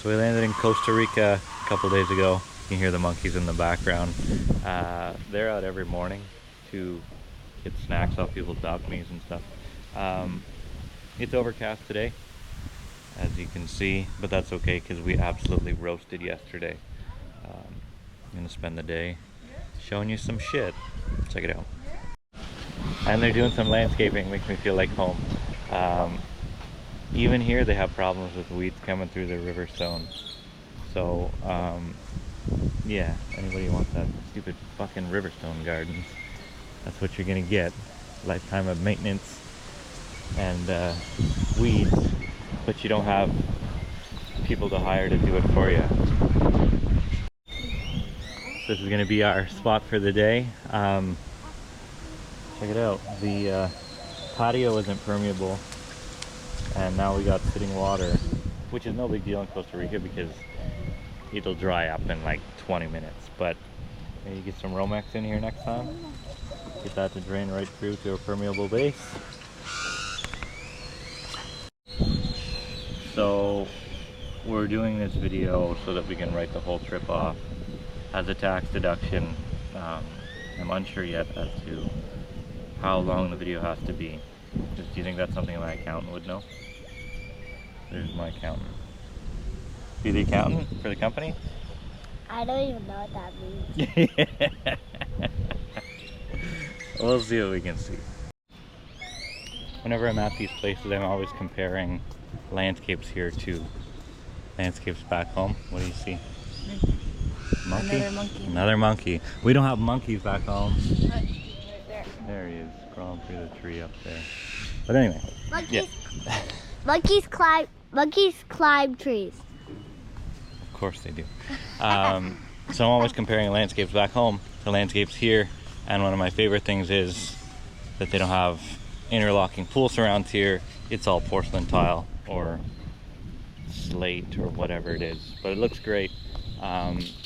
So we landed in Costa Rica a couple days ago. You can hear the monkeys in the background. They're out every morning to get snacks off people's balconies and stuff. It's overcast today, as you can see, but that's okay because we absolutely roasted yesterday. I'm gonna spend the day showing you some shit. Check it out. And they're doing some landscaping, makes me feel like home. Even here they have problems with weeds coming through the river stone. So yeah, anybody wants that stupid fucking riverstone gardens, that's what you're gonna get. Lifetime of maintenance and weeds, but you don't have people to hire to do it for you. This is gonna be our spot for the day. Check it out. The patio isn't permeable, and now we got sitting water, which is no big deal in Costa Rica because it'll dry up in like 20 minutes. But maybe get some Romex in here next time. Get that to drain right through to a permeable base. So we're doing this video so that we can write the whole trip off as a tax deduction. I'm unsure yet as to how long the video has to be. Do you think that's something my accountant would know? There's my accountant. Be the accountant for the company? I don't even know what that means. We'll see what we can see. Whenever I'm at these places, I'm always comparing landscapes here to landscapes back home. What do you see? Monkey? Another monkey. Another monkey. We don't have monkeys back home. Right there. There he is, crawling through the tree up there. But anyway, Monkeys, yeah. monkeys climb trees. Of course they do. So I'm always comparing landscapes back home to landscapes here, and one of my favorite things is that they don't have interlocking pool surrounds here. It's all porcelain tile or slate or whatever it is, but it looks great.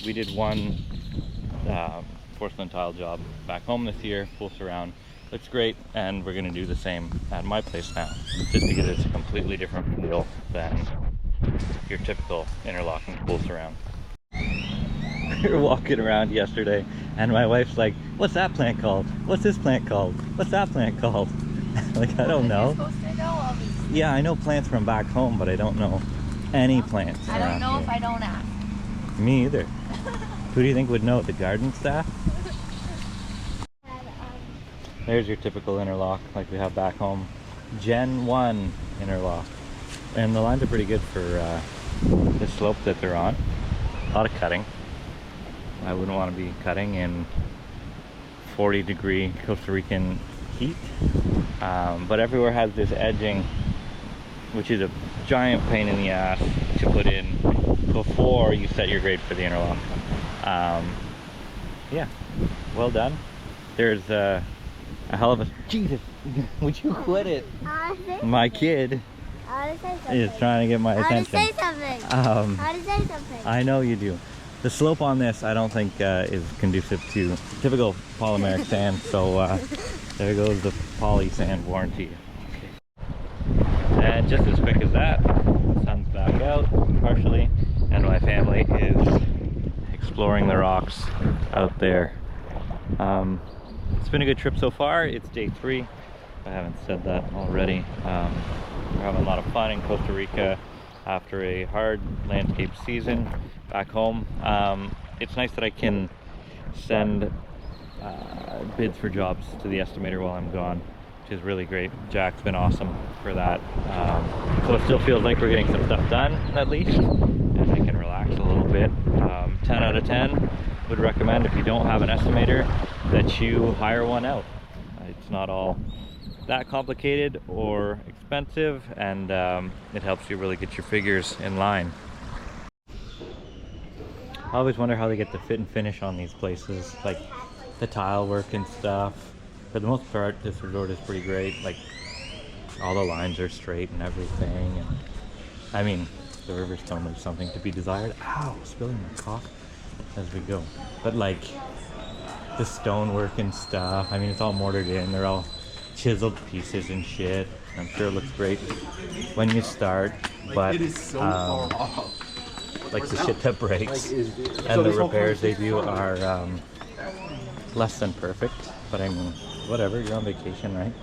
We did one porcelain tile job back home this year, pool surround. Looks great, and we're gonna do the same at my place now, just because it's a completely different feel than your typical interlocking pool surround. We were walking around yesterday, and my wife's like, "What's that plant called? What's this plant called? What's that plant called?" Like, I don't know. You're supposed to know all these. Yeah, I know plants from back home, but I don't know any plants. I don't know around if here. I don't ask. Me either. Who do you think would know? The garden staff? There's your typical interlock like we have back home. Gen 1 interlock. And the lines are pretty good for the slope that they're on. A lot of cutting. I wouldn't want to be cutting in 40-degree Costa Rican heat. But everywhere has this edging, which is a giant pain in the ass to put in before you set your grade for the interlock. Yeah, well done. There's a hell of a... Jesus, would you quit it? My kid is trying to get my attention. I want to say something. I want to say something. I know you do. The slope on this I don't think is conducive to typical polymeric sand, so there goes the poly sand warranty. Okay. And just as quick as that, the sun's back out partially, and my family is exploring the rocks out there. It's been a good trip so far. It's day 3. If I haven't said that already. We're having a lot of fun in Costa Rica after a hard landscape season back home. It's nice that I can send bids for jobs to the estimator while I'm gone, which is really great. Jack's been awesome for that. So it still feels like we're getting some stuff done at least, and I can relax a little bit. 10 out of 10 would recommend, if you don't have an estimator, that you hire one out. It's not all that complicated or expensive, and it helps you really get your figures in line. I always wonder how they get the fit and finish on these places, like the tile work and stuff. For the most part, this resort is pretty great. Like, all the lines are straight and everything. And I mean, the river stone leaves something to be desired. Ow, spilling my coffee as we go. But like, the stonework and stuff, I mean, it's all mortared in. They're all chiseled pieces and shit. I'm sure it looks great when you start, but it is so far off. like the shit that breaks. And the repairs they do are less than perfect. But I mean, whatever, you're on vacation, right?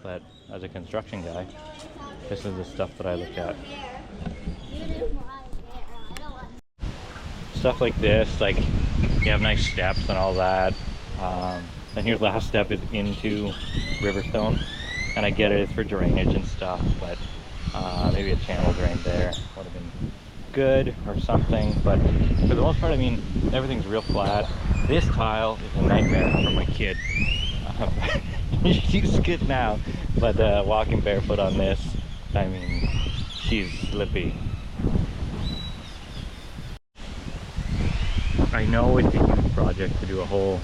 But as a construction guy, this is the stuff that I look at. Stuff like this, like you have nice steps and all that. And your last step is into Riverstone. And I get it, it's for drainage and stuff, but maybe a channel drain there would have been good or something. But for the most part, I mean, everything's real flat. This tile is a nightmare for my kid. She's good now, but walking barefoot on this, I mean, she's slippy. I know it's a huge project to do a whole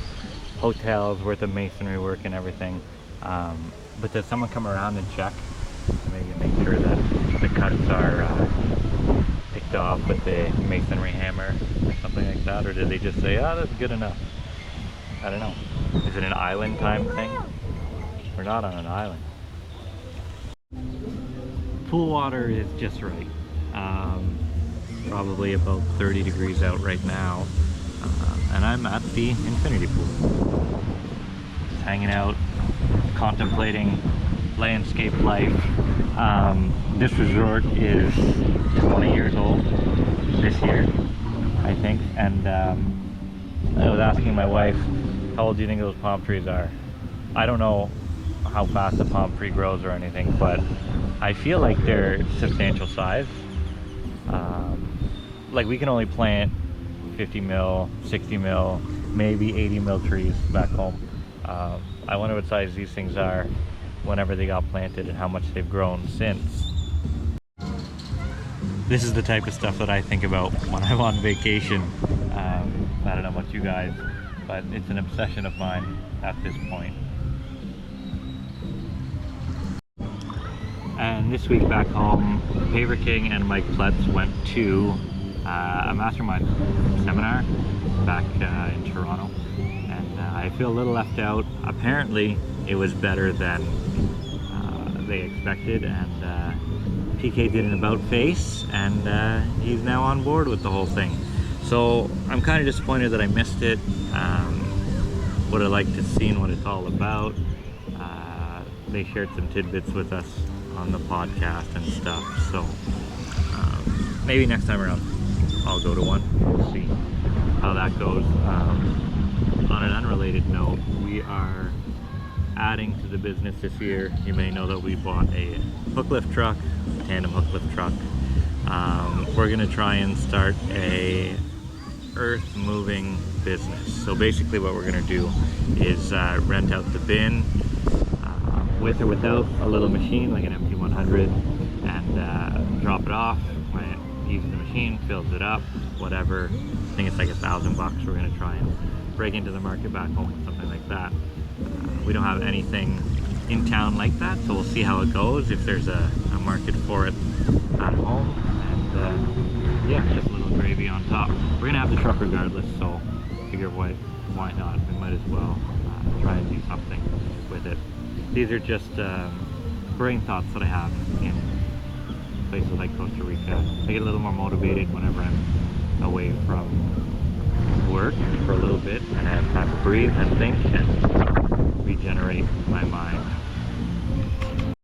hotel's worth of masonry work and everything, but does someone come around and check? Maybe make sure that the cuts are picked off with the masonry hammer or something like that, or did they just say, oh, that's good enough? I don't know. Is it an island time thing? We're not on an island. Pool water is just right. Probably about 30 degrees out right now. And I'm at the infinity pool. Just hanging out, contemplating landscape life. This resort is 20 years old this year, I think. And I was asking my wife, how old do you think those palm trees are? I don't know how fast a palm tree grows or anything, but I feel like they're substantial size. Like we can only plant 50 mil, 60 mil, maybe 80 mil trees back home. I wonder what size these things are whenever they got planted and how much they've grown since. This is the type of stuff that I think about when I'm on vacation. I don't know about you guys, but it's an obsession of mine at this point. And this week back home, Paver King and Mike Pletz went to a mastermind seminar back in Toronto, and I feel a little left out. Apparently it was better than they expected, and PK did an about face, and he's now on board with the whole thing. So I'm kind of disappointed that I missed it. Would have liked to have seen what it's all about. They shared some tidbits with us on the podcast and stuff, so maybe next time around I'll go to one. We'll see how that goes. On an unrelated note, we are adding to the business this year. You may know that we bought a hook lift truck, a tandem hook lift truck. We're gonna try and start a earth moving business. So basically what we're gonna do is rent out the bin with or without a little machine like an MT100, and drop it off. When it uses the machine, fills it up, whatever. I think it's like $1,000. We're gonna try and break into the market back home with something like that. We don't have anything in town like that, so we'll see how it goes, if there's a market for it at home. And yeah, just a little gravy on top. We're gonna have the truck regardless, so figure why not? We might as well try and do something with it. These are just brain thoughts that I have in places like Costa Rica. I get a little more motivated whenever I'm away from work for a little bit and I have time to breathe and think and regenerate my mind.